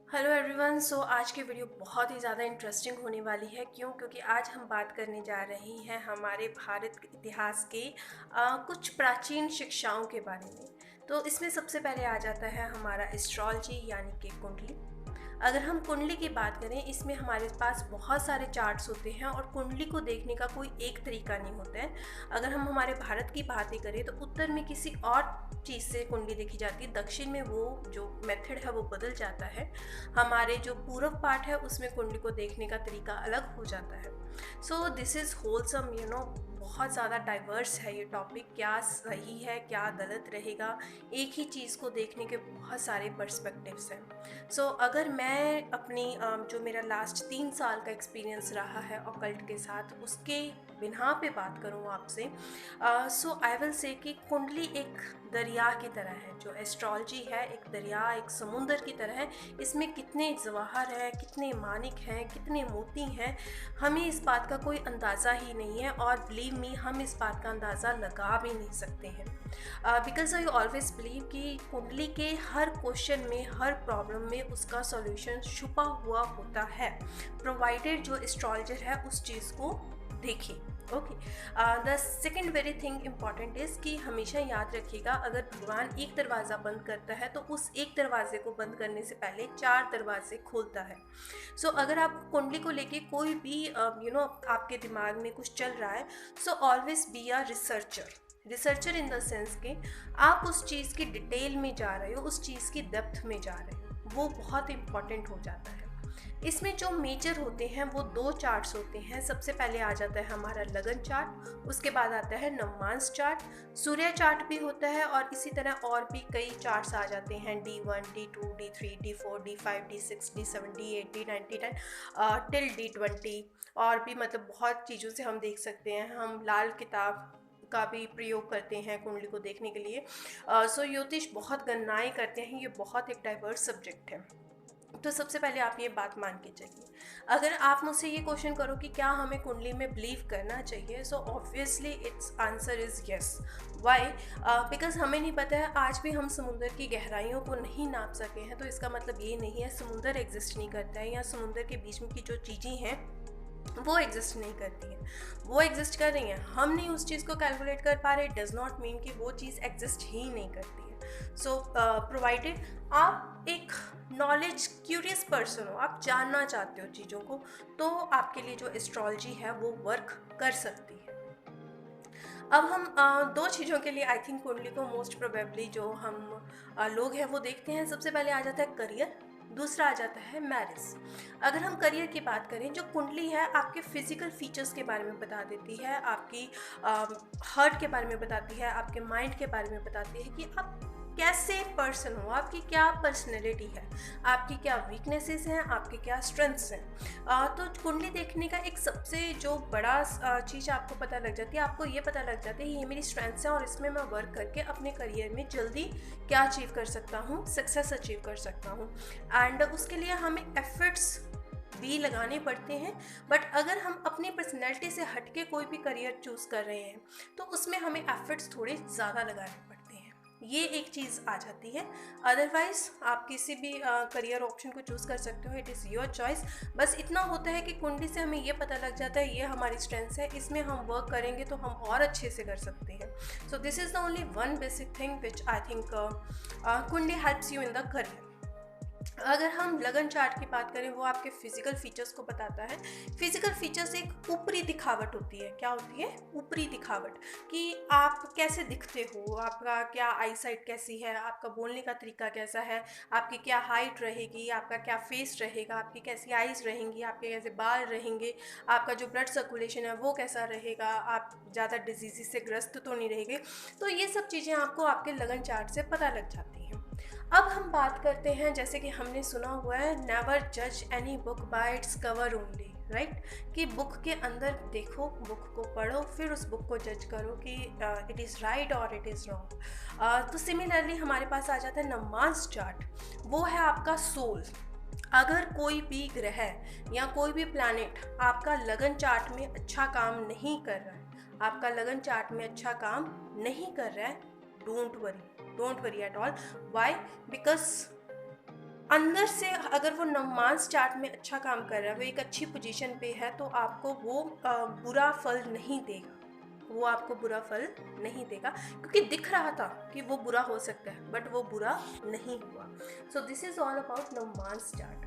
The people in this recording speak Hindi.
Hello everyone. सो आज की वीडियो बहुत ही ज़्यादा इंटरेस्टिंग होने वाली है। क्योंकि आज हम बात करने जा रहे हैं हमारे भारत के इतिहास के कुछ प्राचीन शिक्षाओं के बारे में। तो इसमें सबसे पहले आ जाता है हमारा एस्ट्रोलॉजी यानी कि कुंडली। अगर हम कुंडली की बात करें, इसमें हमारे पास बहुत सारे चार्ट्स होते हैं और कुंडली को देखने का कोई एक तरीका नहीं होता है। अगर हम हमारे भारत की बात ही करें तो उत्तर में किसी और चीज़ से कुंडली देखी जाती है, दक्षिण में वो जो मेथड है वो बदल जाता है। हमारे जो पूर्व पार्ट है उसमें कुंडली को देखने का तरीका अलग हो जाता है। सो दिस इज़ होलसम, बहुत ज़्यादा डाइवर्स है ये टॉपिक। क्या सही है क्या गलत रहेगा, एक ही चीज़ को देखने के बहुत सारे पर्सपेक्टिव्स हैं। सो अगर मैं अपनी जो मेरा लास्ट 3 साल का एक्सपीरियंस रहा है ऑकल्ट के साथ, उसके बिना पे बात करूँ आपसे, सो आई विल से कि कुंडली एक दरिया की तरह है। जो एस्ट्रोलॉजी है एक दरिया, एक समुंदर की तरह है। इसमें कितने जवाहर हैं, कितने मानिक हैं, कितने मोती हैं, हमें इस बात का कोई अंदाज़ा ही नहीं है। और बिलीव मी, हम इस बात का अंदाज़ा लगा भी नहीं सकते हैं। बिकॉज आई ऑलवेज बिलीव कि कुंडली के हर क्वेश्चन में, हर प्रॉब्लम में उसका सॉल्यूशन छुपा हुआ होता है, प्रोवाइडेड जो एस्ट्रोलॉजर है उस चीज़ को देखें। Okay, the second very thing important is कि हमेशा याद रखिएगा, अगर भगवान एक दरवाज़ा बंद करता है तो उस एक दरवाजे को बंद करने से पहले 4 दरवाजे खोलता है। सो अगर आप कुंडली को लेके कोई भी आपके दिमाग में कुछ चल रहा है, so always be a researcher in the sense के आप उस चीज़ की डिटेल में जा रहे हो, उस चीज़ की डेप्थ में जा रहे हो, वो बहुत इंपॉर्टेंट हो जाता है। इसमें जो मेजर होते हैं वो 2 चार्ट्स होते हैं। सबसे पहले आ जाता है हमारा लगन चार्ट, उसके बाद आता है नवमांस चार्ट, सूर्य चार्ट भी होता है, और इसी तरह और भी कई चार्ट्स आ जाते हैं, D1, D2, D3, D4, D5, D6, D7, D8, D9, D10 till D20। और भी मतलब बहुत चीज़ों से हम देख सकते हैं। हम लाल किताब का भी प्रयोग करते हैं कुंडली को देखने के लिए। सो ज्योतिष बहुत गणनाएं करते हैं, ये बहुत एक डाइवर्स सब्जेक्ट है। तो सबसे पहले आप ये बात मान के चलिए, अगर आप मुझसे ये क्वेश्चन करो कि क्या हमें कुंडली में बिलीव करना चाहिए, so obviously its answer is yes. Why? Because हमें नहीं पता है, आज भी हम समुंदर की गहराइयों को नहीं नाप सके हैं, तो इसका मतलब ये नहीं है समुंदर एग्जिस्ट नहीं करता है, या समुंदर के बीच में की जो चीज़ें हैं वो एग्जिस्ट नहीं करती हैं। वो एग्जिस्ट कर रही हैं, हम नहीं उस चीज़ को कैलकुलेट कर पा रहे, डज नॉट मीन कि वो चीज़ एग्जिस्ट ही नहीं करती है। सो प्रोवाइडेड आप एक नॉलेज क्यूरियस पर्सन हो, आप जानना चाहते हो चीज़ों को, तो आपके लिए जो एस्ट्रोलॉजी है वो वर्क कर सकती है। अब हम दो चीज़ों के लिए आई थिंक कुंडली को मोस्ट प्रोबेबली जो हम लोग हैं वो देखते हैं। सबसे पहले आ जाता है करियर, दूसरा आ जाता है मैरिज। अगर हम करियर की बात करें, जो कुंडली है आपके फिजिकल फीचर्स के बारे में बता देती है, आपकी हार्ट के बारे में बताती है, आपके माइंड के बारे में बताती है कि आप कैसे पर्सन हो, आपकी क्या पर्सनैलिटी है, आपकी क्या वीकनेसेस हैं, आपके क्या स्ट्रेंथ्स हैं। तो कुंडली देखने का एक सबसे जो बड़ा चीज़ आपको पता लग जाती है, आपको ये पता लग जाता है ये मेरी स्ट्रेंथ्स हैं और इसमें मैं वर्क करके अपने करियर में जल्दी क्या अचीव कर सकता हूँ, सक्सेस अचीव कर सकता हूँ। एंड उसके लिए हमें एफर्ट्स भी लगाने पड़ते हैं। बट अगर हम अपनी पर्सनैलिटी से हटके कोई भी करियर चूज़ कर रहे हैं तो उसमें हमें एफर्ट्स थोड़े ज़्यादा लगाने पड़ते हैं, ये एक चीज़ आ जाती है। अदरवाइज आप किसी भी करियर ऑप्शन को चूज़ कर सकते हो, इट इज़ योर चॉइस। बस इतना होता है कि कुंडली से हमें ये पता लग जाता है ये हमारी स्ट्रेंथ्स है, इसमें हम वर्क करेंगे तो हम और अच्छे से कर सकते हैं। So this is the only one basic thing which I think कुंडली helps you in the career. अगर हम लगन चार्ट की बात करें, वो आपके फिजिकल फीचर्स को बताता है। फिजिकल फीचर्स एक ऊपरी दिखावट होती है। क्या होती है? ऊपरी दिखावट, कि आप कैसे दिखते हो, आपका क्या आई साइट कैसी है, आपका बोलने का तरीका कैसा है, आपकी क्या हाइट रहेगी, आपका क्या फेस रहेगा, आपकी कैसी आइज़ रहेंगी, आपके कैसे बाल रहेंगे, आपका जो ब्लड सर्कुलेशन है वो कैसा रहेगा, आप ज़्यादा डिजीज़ से ग्रस्त तो नहीं रहेंगे। तो ये सब चीज़ें आपको आपके लगन चार्ट से पता लग जाती हैं। अब हम बात करते हैं, जैसे कि हमने सुना हुआ है, नेवर जज any book by its cover only, right? कि बुक के अंदर देखो, बुक को पढ़ो, फिर उस बुक को जज करो कि इट इज़ राइट और इट इज़ रॉन्ग। तो सिमिलरली हमारे पास आ जाता है नवमांस चार्ट, वो है आपका सोल। अगर कोई भी ग्रह या कोई भी प्लैनेट आपका लगन चार्ट में अच्छा काम नहीं कर रहा है, आपका लगन चार्ट में अच्छा काम नहीं कर रहा है, don't worry, don't worry at all. Why? Because अंदर से अगर वो नवमांस चार्ट में अच्छा काम कर रहा है, वो एक अच्छी पोजीशन पे है, तो आपको वो बुरा फल नहीं देगा। वो आपको बुरा फल नहीं देगा, क्योंकि दिख रहा था कि वो बुरा हो सकता है, बट वो बुरा नहीं हुआ। So this is all about नवमांस चार्ट।